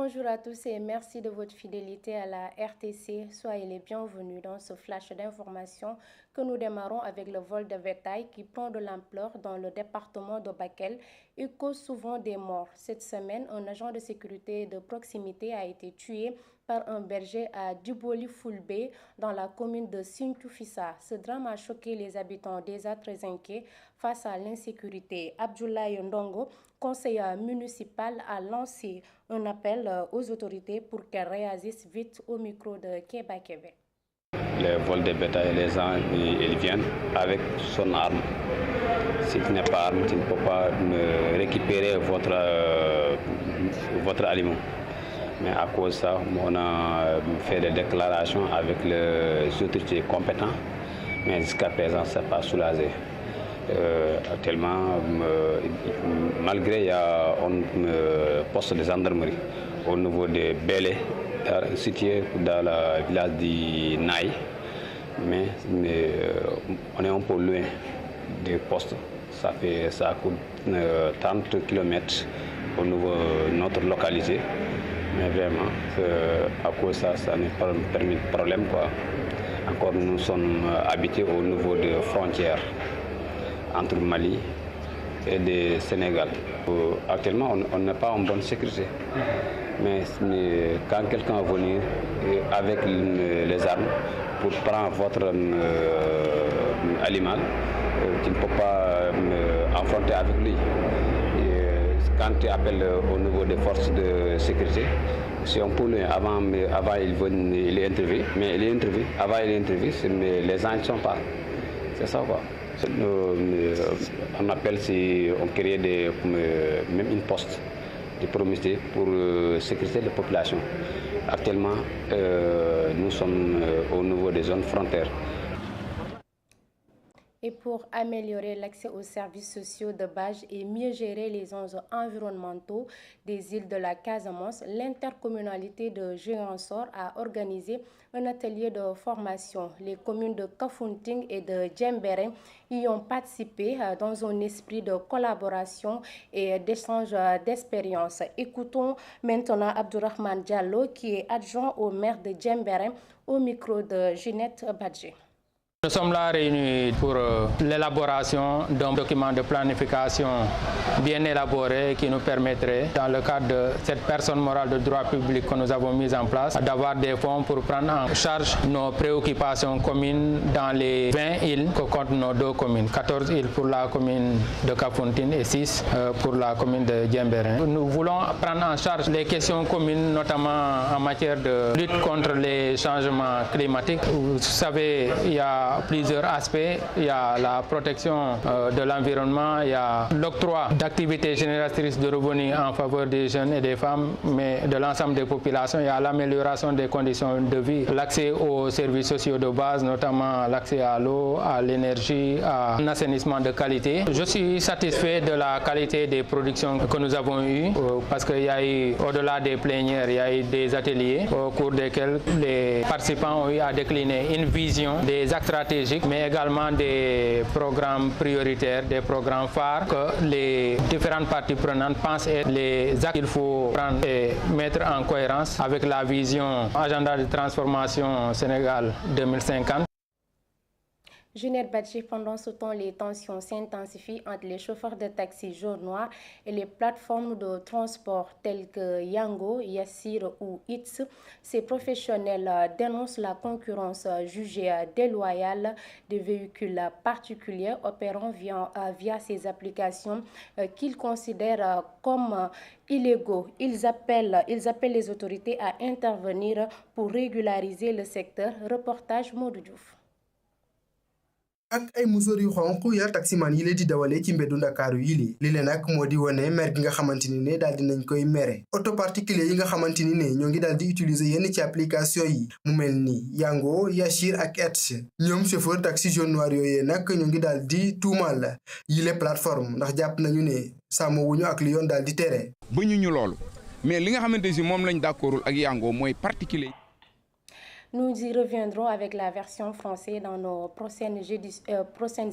Bonjour à tous et merci de votre fidélité à la RTC. Soyez les bienvenus dans ce flash d'information que nous démarrons avec le vol de bétail qui prend de l'ampleur dans le département de Bakel et cause souvent des morts. Cette semaine, un agent de sécurité de proximité a été tué par un berger à Duboli-Fulbe dans la commune de Sintufissa. Ce drame a choqué les habitants déjà très inquiets face à l'insécurité. Abdoulaye Ndongo, conseiller municipal, a lancé un appel aux autorités pour qu'elles réagissent vite au micro de Keba Kebe. Le vol de bétail, les gens ils viennent avec son arme. Si tu n'es pas armé, tu ne peux pas récupérer votre aliment. Mais à cause de ça, on a fait des déclarations avec les autorités compétentes, mais jusqu'à présent, ça n'a pas soulagé. Actuellement, malgré il y a un poste de gendarmerie au niveau de Bélé, situé dans le village de Naï, mais on est un peu loin du poste. Ça coûte 30 km au niveau de notre localité. Mais vraiment, à cause de ça, ça nous permet de problème, quoi. Encore, nous sommes habités au niveau des frontières entre Mali et le Sénégal. Actuellement, on n'a pas une bonne sécurité. Mais quand quelqu'un va venir avec les armes pour prendre votre aliment, tu ne peux pas affronter avec lui. Quand tu appelles au niveau des forces de sécurité, si on peut lui, avant il est interviewé, mais il est interviewé, avant il est interviewé, mais les gens ne sont pas. C'est ça quoi. On appelle si on crée même une poste de promiscuité pour sécuriser la population. Actuellement, nous sommes au niveau des zones frontières. Et pour améliorer l'accès aux services sociaux de base et mieux gérer les enjeux environnementaux des îles de la Casamance, l'intercommunalité de Ziguinchor a organisé un atelier de formation. Les communes de Kafountine et de Djembéré y ont participé dans un esprit de collaboration et d'échange d'expériences. Écoutons maintenant Abdourahmane Diallo, qui est adjoint au maire de Djembéré, au micro de Ginette Badji. Nous sommes là réunis pour l'élaboration d'un document de planification bien élaboré qui nous permettrait, dans le cadre de cette personne morale de droit public que nous avons mise en place, d'avoir des fonds pour prendre en charge nos préoccupations communes dans les 20 îles que comptent nos deux communes. 14 îles pour la commune de Kafountine et 6 pour la commune de Djembéré. Nous voulons prendre en charge les questions communes, notamment en matière de lutte contre les changements climatiques. Vous savez, il y a plusieurs aspects. Il y a la protection de l'environnement, il y a l'octroi d'activités génératrices de revenus en faveur des jeunes et des femmes, mais de l'ensemble des populations. Il y a l'amélioration des conditions de vie, l'accès aux services sociaux de base, notamment l'accès à l'eau, à l'énergie, à un assainissement de qualité. Je suis satisfait de la qualité des productions que nous avons eues parce qu'il y a eu, au-delà des plénières, il y a eu des ateliers au cours desquels les participants ont eu à décliner une vision des actes stratégiques, mais également des programmes prioritaires, des programmes phares que les différentes parties prenantes pensent être les actes qu'il faut prendre et mettre en cohérence avec la vision agenda de transformation Sénégal 2050. Ginette Badji, pendant ce temps, les tensions s'intensifient entre les chauffeurs de taxi jour noir et les plateformes de transport telles que Yango, Yassir ou Itz. Ces professionnels dénoncent la concurrence jugée déloyale des véhicules particuliers opérant via ces applications qu'ils considèrent comme illégaux. Ils appellent les autorités à intervenir pour régulariser le secteur. Reportage Modou Diouf. ak ay musóor yu xonq ya taximan yi la di dawale ci mbeddu Ndakaaru yi li leen nag moo di wane mer gi nga xamante ni ne daal dinañ koy mere auto particulier yi nga xamante ni ne ñoo ngi daal di utiliser yenn ci application yi mu mel ni Yango, Yachir ak Etch ñoom chauffeur taxi jaune noir yooyee nag ñoo ngi daal di tuumal yi les plateforme ndax jàpp nañu ne sàmm wuñu ak li yoon daal di tere. ba ñu loolu mais li nga xamante si moom lañ d'accordul ak Yango mooy particulier. Nous y reviendrons avec la version française dans nos prochaines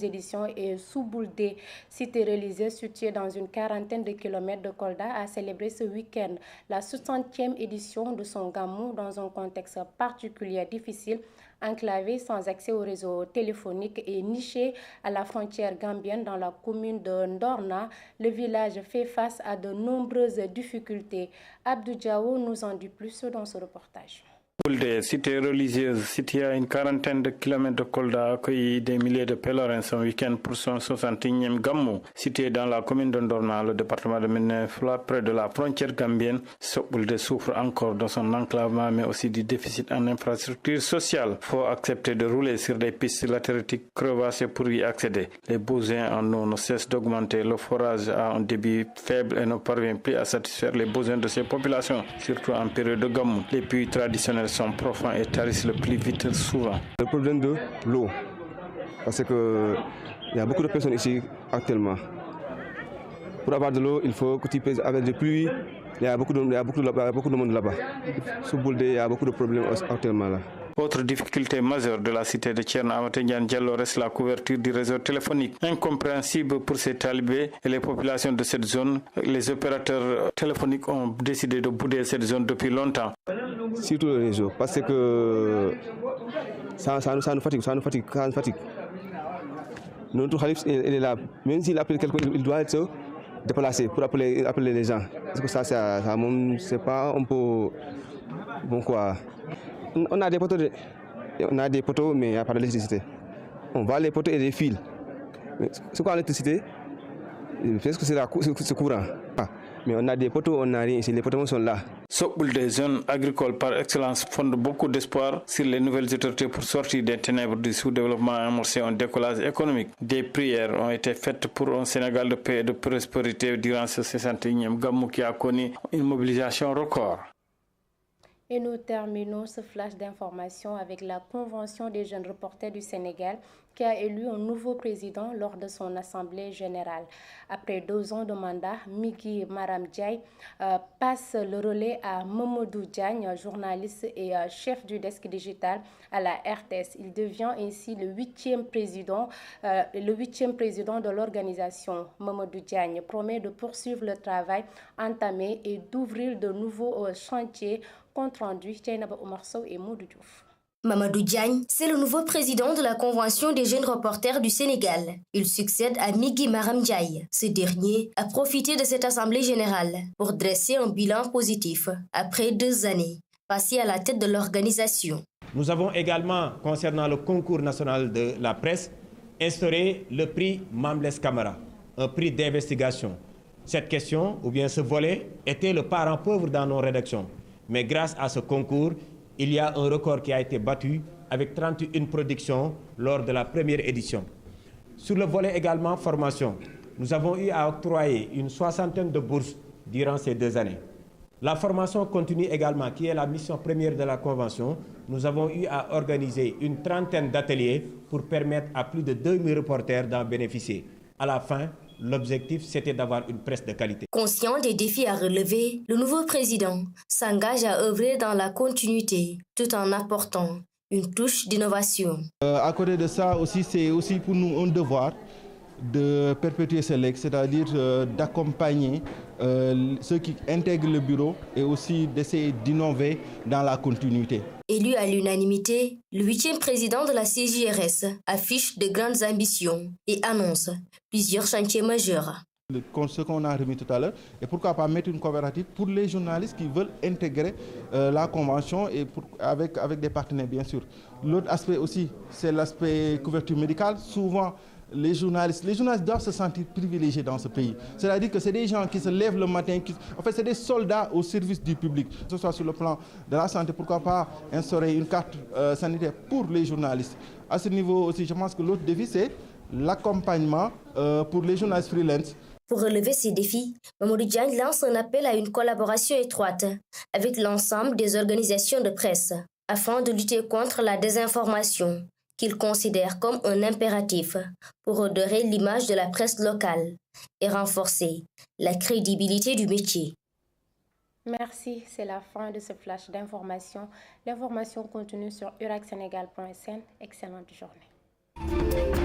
éditions. Et Souboulde, cité religieuse située dans une quarantaine de kilomètres de Kolda, a célébré ce week-end la 60e édition de son Gamou dans un contexte particulier difficile, enclavé sans accès au réseau téléphonique et niché à la frontière gambienne dans la commune de Ndorna. Le village fait face à de nombreuses difficultés. Abdou Diawo nous en dit plus dans ce reportage. Souboulde, cité religieuse située à une quarantaine de kilomètres de Kolda, a accueilli des milliers de pèlerins ce week-end pour son 61e Gamou. Situé dans la commune de Ndorna, le département de Ménéfla, près de la frontière gambienne, Souboulde souffre encore de son enclavement, mais aussi du déficit en infrastructures sociales. Il faut accepter de rouler sur des pistes latéritiques crevassées pour y accéder. Les besoins en eau ne cessent d'augmenter. Le forage a un débit faible et ne parvient plus à satisfaire les besoins de ces populations, surtout en période de Gamou. Les puits traditionnels sont profonds et tarissent le plus vite souvent. Le problème de l'eau, parce que il y a beaucoup de personnes ici actuellement. Pour avoir de l'eau, il faut que tu pèses avec des pluies. Il y a beaucoup de monde là-bas. Souboulde, il y a beaucoup de problèmes actuellement là. Autre difficulté majeure de la cité de Thierno Amathé Ndiane Diallo reste la couverture du réseau téléphonique. Incompréhensible pour ces talibés et les populations de cette zone, les opérateurs téléphoniques ont décidé de bouder cette zone depuis longtemps. Surtout le réseau, parce que ça nous fatigue. Notre Khalif, il est là. Même s'il appelle quelqu'un, il doit se déplacer pour appeler les gens. Parce que ça c'est pas un peu bon quoi. On a des poteaux, mais il n'y a pas d'électricité. On voit les poteaux et les fils. C'est quoi l'électricité? Parce que c'est courant. Mais on a des poteaux, on n'a rien. Les poteaux sont là. Souboulde, des zones agricoles par excellence, fondent beaucoup d'espoir sur les nouvelles autorités pour sortir des ténèbres du sous-développement et amorcer un décollage économique. Des prières ont été faites pour un Sénégal de paix et de prospérité durant ce 61e Gamou qui a connu une mobilisation record. Et nous terminons ce flash d'information avec la Convention des jeunes reporters du Sénégal qui a élu un nouveau président lors de son assemblée générale. Après 2 ans de mandat, Migui Maram Ndiaye passe le relais à Mamadou Diagne, journaliste et chef du desk digital à la RTS. Il devient ainsi le 8e président de l'organisation. Mamadou Diagne promet de poursuivre le travail entamé et d'ouvrir de nouveaux chantiers. Compte rendu, Tchaïnaba Omar Sow et Modou Diouf. Mamadou Diagne, c'est le nouveau président de la Convention des jeunes reporters du Sénégal. Il succède à Migui Maram Ndiaye. Ce dernier a profité de cette assemblée générale pour dresser un bilan positif après 2 années passées à la tête de l'organisation. Nous avons également, concernant le concours national de la presse, instauré le prix Mamles Camara, un prix d'investigation. Cette question, ou bien ce volet, était le parent pauvre dans nos rédactions. Mais grâce à ce concours, il y a un record qui a été battu avec 31 productions lors de la première édition. Sur le volet également formation, nous avons eu à octroyer une 60aine de bourses durant ces 2 années. La formation continue également, qui est la mission première de la Convention. Nous avons eu à organiser une 30aine d'ateliers pour permettre à plus de 2000 reporters d'en bénéficier. À la fin, l'objectif, c'était d'avoir une presse de qualité. Conscient des défis à relever, le nouveau président s'engage à œuvrer dans la continuité, tout en apportant une touche d'innovation. À côté de ça, c'est aussi pour nous un devoir de perpétuer ce legs, c'est-à-dire d'accompagner ceux qui intègrent le bureau et aussi d'essayer d'innover dans la continuité. Élu à l'unanimité, le 8e président de la CJRS affiche de grandes ambitions et annonce plusieurs chantiers majeurs. Ce qu'on a remis tout à l'heure, et pourquoi pas mettre une coopérative pour les journalistes qui veulent intégrer la convention et avec des partenaires bien sûr. L'autre aspect aussi, c'est l'aspect couverture médicale. Souvent, les journalistes doivent se sentir privilégiés dans ce pays. C'est-à-dire que c'est des gens qui se lèvent le matin, en fait c'est des soldats au service du public. Que ce soit sur le plan de la santé, pourquoi pas instaurer une carte sanitaire pour les journalistes. À ce niveau aussi, je pense que l'autre défi, c'est l'accompagnement pour les journalistes freelance. Pour relever ces défis, Mamadou Diagne lance un appel à une collaboration étroite avec l'ensemble des organisations de presse afin de lutter contre la désinformation, qu'il considère comme un impératif pour redorer l'image de la presse locale et renforcer la crédibilité du métier. Merci, c'est la fin de ce flash d'information. L'information continue sur uracsenegal.sn. Excellente journée.